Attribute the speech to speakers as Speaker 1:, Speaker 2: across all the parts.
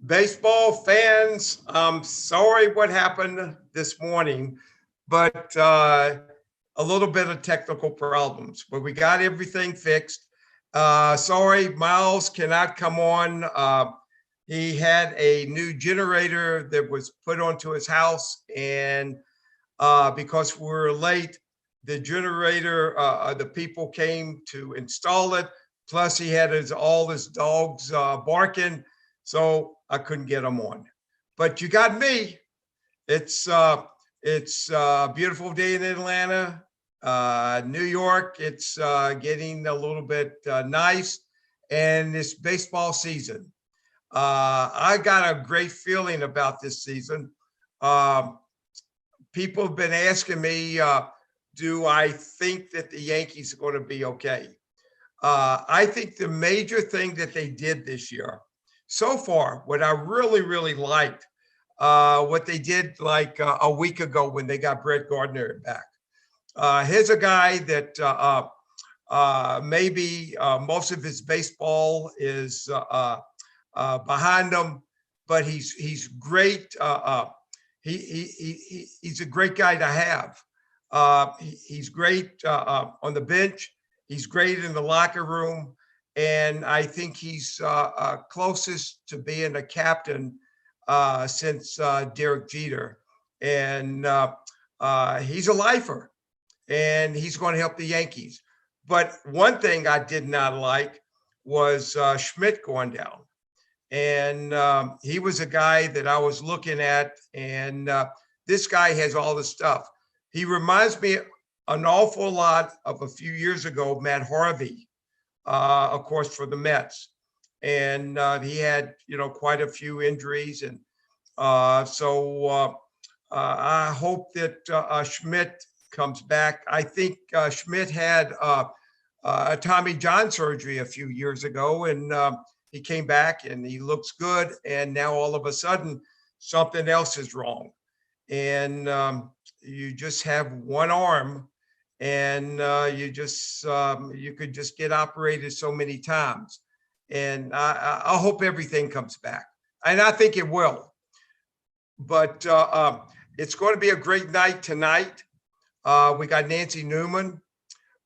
Speaker 1: Baseball fans, I'm sorry what happened this morning, but a little bit of technical problems, but we got everything fixed. Sorry, Miles cannot come on. He had a new generator that was put onto his house, and because we were late, the generator, the people came to install it. Plus, he had all his dogs barking, so I couldn't get him on. But you got me. It's a beautiful day in Atlanta. New York, it's getting a little bit nice, and it's baseball season. I got a great feeling about this season. Um, People have been asking me, do I think that the Yankees are going to be okay? I think the major thing that they did this year, so far, what I really liked, what they did like a week ago when they got Brett Gardner back. Here's a guy that maybe most of his baseball is behind him, but he's great. He's a great guy to have. He's great on the bench. He's great in the locker room, and I think he's closest to being a captain since Derek Jeter. And he's a lifer, and he's going to help the Yankees. But one thing I did not like was Schmidt going down. And he was a guy that I was looking at, and this guy has all the stuff. He reminds me an awful lot of a few years ago, Matt Harvey, of course, for the Mets. And he had, quite a few injuries. And so I hope that Schmidt comes back. I think Schmidt had a Tommy John surgery a few years ago, and he came back and he looks good. And now all of a sudden, something else is wrong. And you just have one arm, and you could just get operated so many times. And I hope everything comes back, and I think it will. But it's going to be a great night tonight. We got Nancy Newman.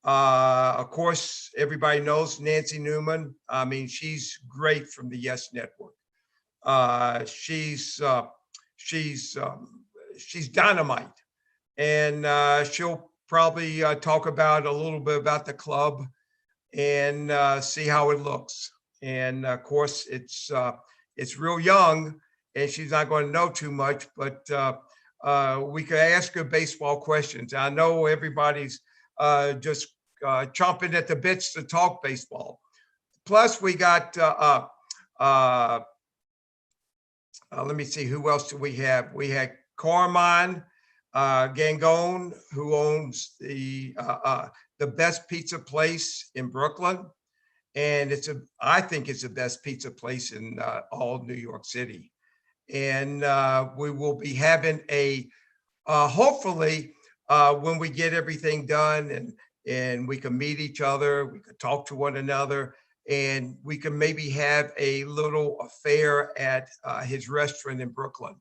Speaker 1: Of course, everybody knows Nancy Newman. I mean, she's great from the Yes Network. She's dynamite, and she'll probably talk about a little bit about the club and see how it looks. And of course, it's real young, and she's not going to know too much, but we could ask her baseball questions. I know everybody's just chomping at the bits to talk baseball. Plus, we got let me see, who else do we have? We had Carmine Gangone, who owns the best pizza place in Brooklyn, and I think it's the best pizza place in all New York City. And we will be having hopefully when we get everything done and we can meet each other, we could talk to one another, and we can maybe have a little affair at his restaurant in Brooklyn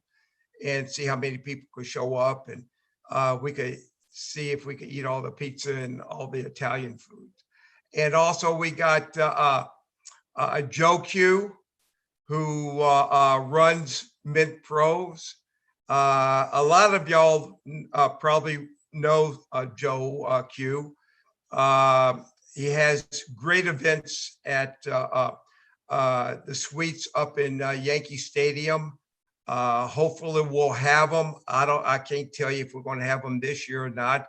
Speaker 1: and see how many people could show up, and we could see if we could eat all the pizza and all the Italian food. And also we got Joe Q, who runs Mint Pros. A lot of y'all probably know Joe Q. He has great events at the suites up in Yankee Stadium. Hopefully we'll have them. I can't tell you if we're going to have them this year or not,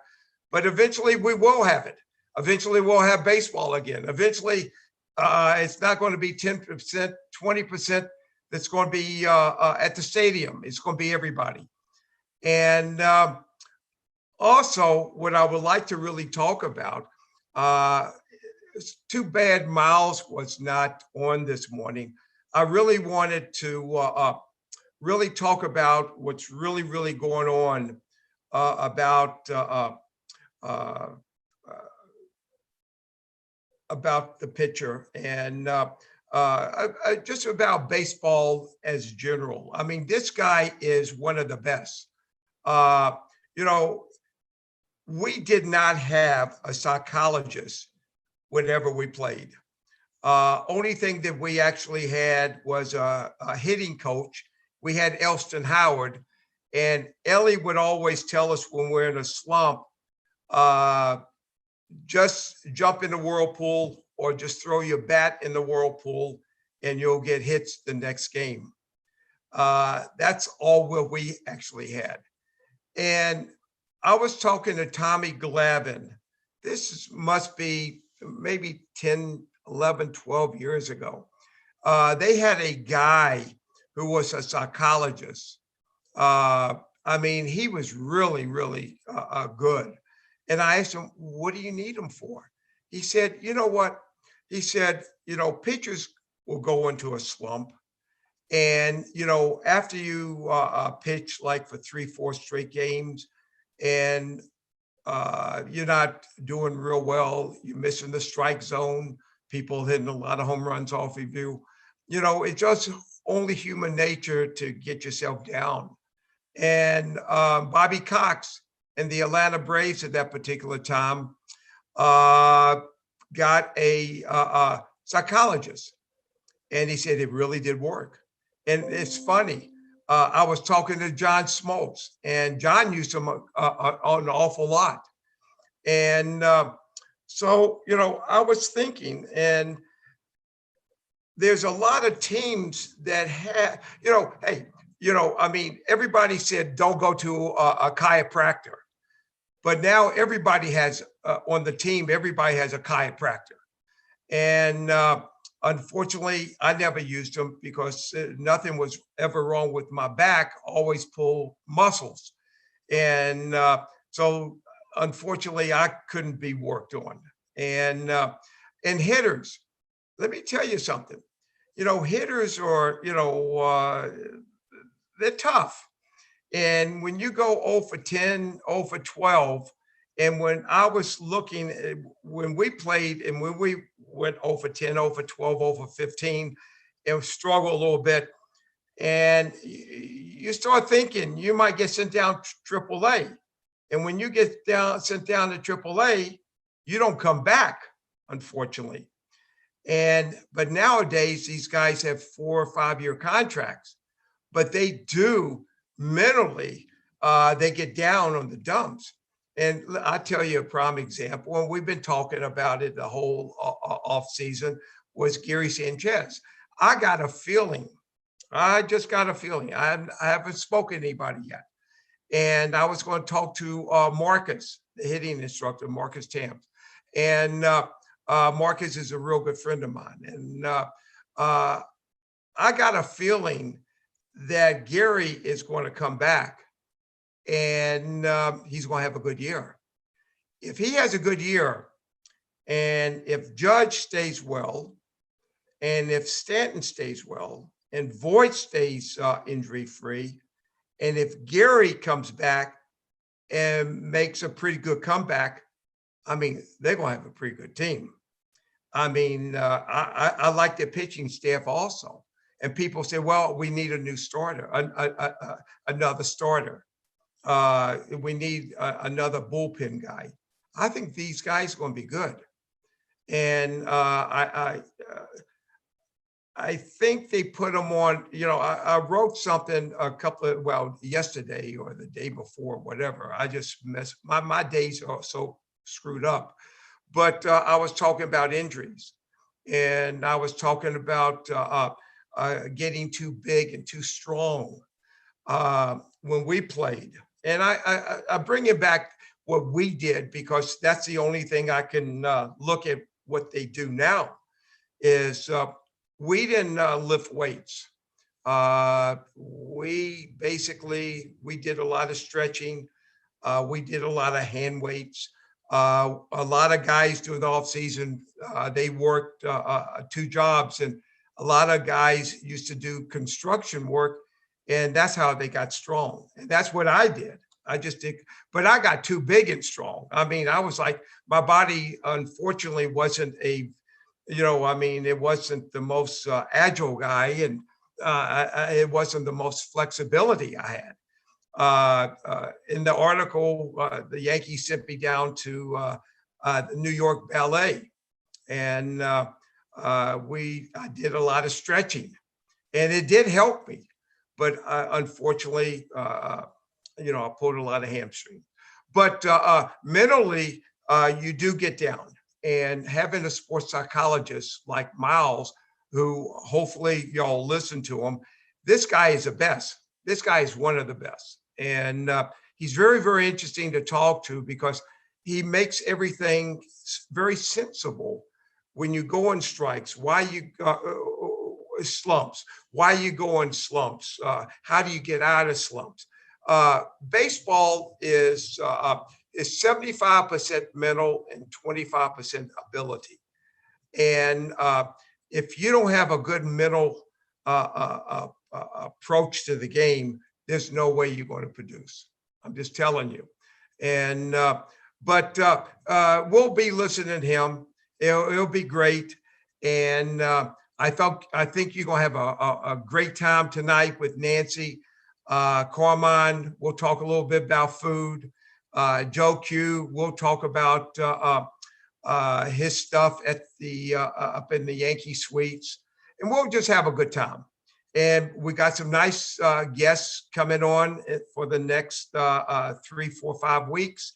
Speaker 1: but eventually we will have it. Eventually we'll have baseball again. Eventually it's not going to be 10%, 20% that's going to be at the stadium. It's going to be everybody. And also what I would like to really talk about, it's too bad Miles was not on this morning. I really wanted to really talk about what's really going on about the pitcher. And just about baseball as general. I mean, this guy is one of the best. Uh, you know, we did not have a psychologist whenever we played. Only thing that we actually had was a hitting coach. We had Elston Howard, and Ellie would always tell us when we're in a slump, uh, just jump in the whirlpool or just throw your bat in the whirlpool and you'll get hits the next game. That's all what we actually had. And I was talking to Tommy Glavine. Must be maybe 10, 11, 12 years ago. They had a guy who was a psychologist. I mean, he was really, really good. And I asked him, what do you need him for? He said, you know what? He said, pitchers will go into a slump. And, after you pitch like for 3, 4 straight games and you're not doing real well, you're missing the strike zone, people hitting a lot of home runs off of you, it's just only human nature to get yourself down. And Bobby Cox and the Atlanta Braves at that particular time got a psychologist. And he said it really did work. And it's funny. I was talking to John Smoltz, and John used him an awful lot. And so, I was thinking, and there's a lot of teams that have, hey, I mean, everybody said don't go to a chiropractor. But now everybody has, on the team, everybody has a chiropractor. And unfortunately, I never used them because nothing was ever wrong with my back, always pull muscles. And so unfortunately, I couldn't be worked on. And hitters, let me tell you something. Hitters are, they're tough. And when you go 0 for 10, 0 for 12, and when I was looking, when we played and when we went 0 for 10, 0 for 12, 0 for 15, and struggled a little bit, and you start thinking you might get sent down AAA. And when you get sent down to AAA, you don't come back, unfortunately. But nowadays, these guys have 4 or 5 year contracts, but they do mentally, they get down on the dumps. And I'll tell you a prime example, and we've been talking about it the whole off season, was Gary Sanchez. I got a feeling, I just got a feeling, I haven't spoken to anybody yet. And I was going to talk to Marcus, the hitting instructor, Marcus Tams. And Marcus is a real good friend of mine. And I got a feeling that Gary is going to come back and he's going to have a good year. If he has a good year, and if Judge stays well, and if Stanton stays well, and Voit stays injury-free, and if Gary comes back and makes a pretty good comeback, I mean, they're going to have a pretty good team. I mean, I like their pitching staff also. And people say, well, we need a new starter, another starter. We need another bullpen guy. I think these guys are going to be good. And I think they put them on, I wrote something yesterday or the day before, whatever. I just my days are so screwed up. But I was talking about injuries, and I was talking about getting too big and too strong when we played. And I bring it back what we did, because that's the only thing I can look at what they do now is we didn't lift weights. We did a lot of stretching. We did a lot of hand weights. A lot of guys during the off season, they worked 2 jobs, and a lot of guys used to do construction work, and that's how they got strong. And that's what I did. I just did, but I got too big and strong. I mean, I was like, my body, unfortunately, wasn't a I mean, it wasn't the most agile guy, and it wasn't the most flexibility I had. In the article, the Yankees sent me down to the New York Ballet, and I did a lot of stretching, and it did help me. But unfortunately, I pulled a lot of hamstring. But mentally, you do get down. And having a sports psychologist like Miles, who hopefully y'all listen to him, this guy is the best. This guy is one of the best. And he's very, very interesting to talk to because he makes everything very sensible when you go on strikes, why you slumps, why you go on slumps, how do you get out of slumps? Baseball is 75% mental and 25% ability. And if you don't have a good mental approach to the game, there's no way you're going to produce. I'm just telling you. And but we'll be listening to him. It'll be great. And I think you're gonna have a great time tonight with Nancy. Carmine, we'll talk a little bit about food. Joe Q, we'll talk about his stuff at the up in the Yankee suites, and we'll just have a good time. And we got some nice guests coming on for the next 3, 4, 5 weeks.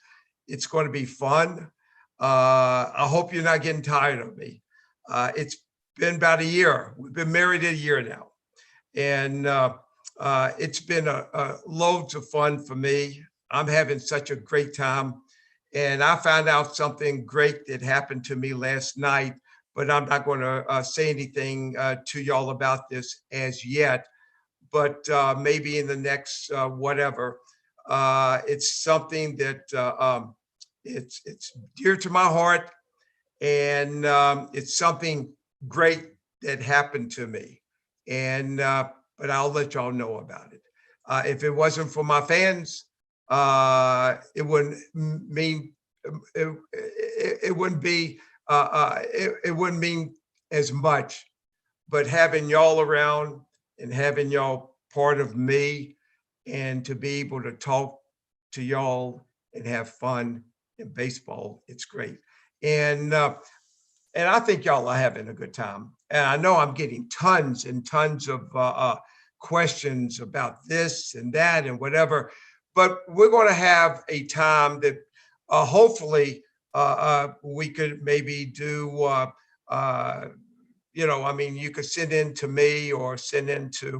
Speaker 1: It's going to be fun. I hope you're not getting tired of me. It's been about a year. We've been married a year now. And it's been loads of fun for me. I'm having such a great time. And I found out something great that happened to me last night, but I'm not going to say anything to y'all about this as yet. But maybe in the next whatever. It's something that it's dear to my heart, and it's something great that happened to me. And but I'll let y'all know about it. If it wasn't for my fans, it wouldn't mean it wouldn't be it wouldn't mean as much. But having y'all around and having y'all part of me, and to be able to talk to y'all and have fun in baseball, it's great. And I think y'all are having a good time. And I know I'm getting tons and tons of questions about this and that and whatever. But we're going to have a time that hopefully we could maybe do. I mean, you could send in to me or send in to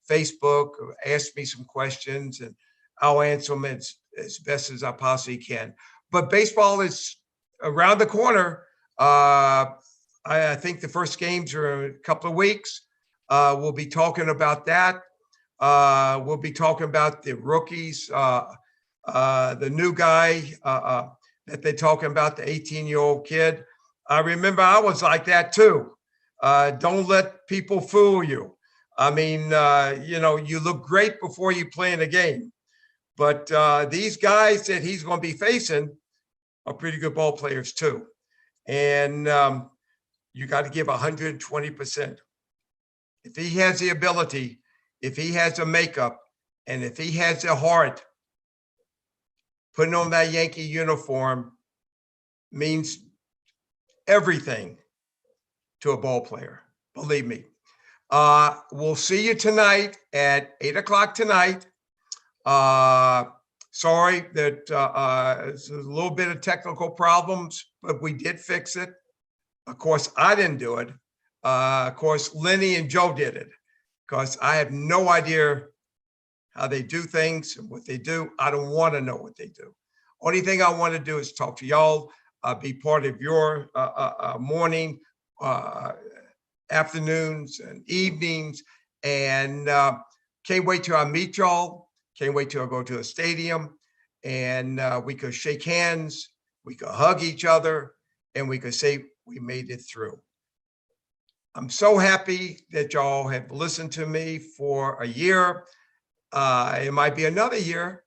Speaker 1: Facebook or ask me some questions, and I'll answer them as best as I possibly can. But baseball is around the corner. I think the first games are in a couple of weeks. We'll be talking about that. We'll be talking about the rookies, the new guy that they're talking about, the 18-year-old kid. I remember I was like that too. Don't let people fool you. I mean, you look great before you play in a game. But these guys that he's going to be facing are pretty good ball players too. And you got to give 120%. If he has the ability, if he has a makeup, and if he has a heart, putting on that Yankee uniform means everything to a ball player. Believe me. We'll see you tonight at 8:00 tonight. Sorry that there's a little bit of technical problems, but we did fix it. Of course, I didn't do it. Of course, Lenny and Joe did it, because I have no idea how they do things and what they do. I don't want to know what they do. Only thing I want to do is talk to y'all, be part of your morning, afternoons, and evenings. And can't wait till I meet y'all. Can't wait till I go to a stadium and we could shake hands, we could hug each other, and we could say we made it through. I'm so happy that y'all have listened to me for a year. It might be another year,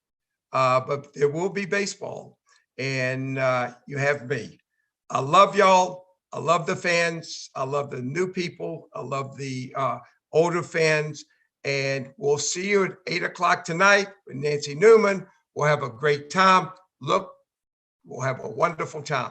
Speaker 1: but there will be baseball, and you have me. I love y'all. I love the fans. I love the new people. I love the older fans. And we'll see you at 8 o'clock tonight with Nancy Newman. We'll have a great time. Look, we'll have a wonderful time.